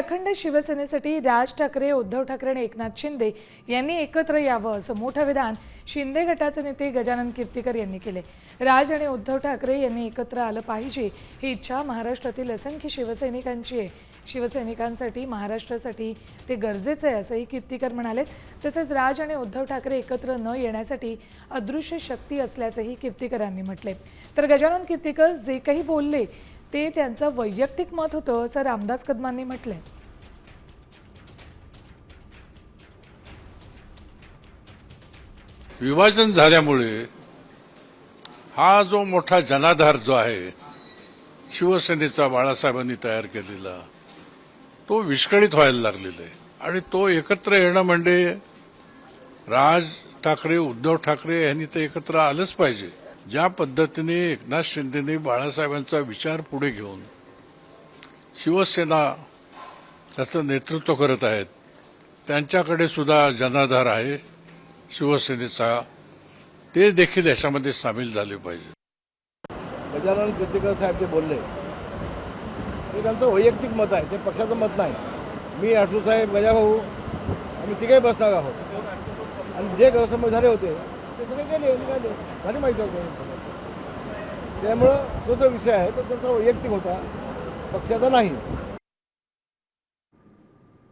अखंड शिवसेनेसाठी राज ठाकरे, उद्धव ठाकरे आणि एकनाथ शिंदे यांनी एकत्र यावं असं मोठं विधान शिंदे गटाचे नेते गजानन कीर्तीकर यांनी केले। राज आणि उद्धव ठाकरे यांनी एकत्र आलं पाहिजे ही इच्छा महाराष्ट्रातील असंख्य शिवसैनिकांची आहे। शिवसैनिकांसाठी, महाराष्ट्रासाठी ते गरजेचं आहे असंही कीर्तीकर म्हणाले। तसेच राज आणि उद्धव ठाकरे एकत्र न येण्यासाठी अदृश्य शक्ती असल्याचंही कीर्तीकरांनी म्हटले। तर गजानन कीर्तीकर जे काही बोलले ते त्यांचं वैयक्तिक मत होतं असं रामदास कदमांनी म्हटलंय। विभाजन झाल्यामुळे हा जो मोठा जनाधार जो आहे शिवसेनेचा बाळासाहेबांनी तयार केलेला तो विस्कळीत व्हायला लागलेला आहे आणि तो एकत्र येणं म्हणजे राज ठाकरे, उद्धव ठाकरे यांनी तर एकत्र आलंच पाहिजे। ज्या पद्धतीने एकनाथ शिंदेने बाळासाहेबांचा विचार पुढे घेऊन शिवसेना त्याचं नेतृत्व करत आहेत, त्यांच्याकडे सुद्धा जनाधार आहे शिवसेनेचा, ते देखील याच्यामध्ये सामील झाले पाहिजे। गजानन कीर्तीकर साहेब जे बोलले ते त्यांचं वैयक्तिक मत आहे, ते पक्षाचं मत नाही। मी आठू साहेब, गजाभाऊ आम्ही तिघे बसणार आहोत आणि जे गैरसमज झाले होते ते सगळे गेले निघाले, झाली माहिती होतं। त्यामुळं तो जो विषय आहे तो त्यांचा वैयक्तिक होता, पक्षाचा नाही।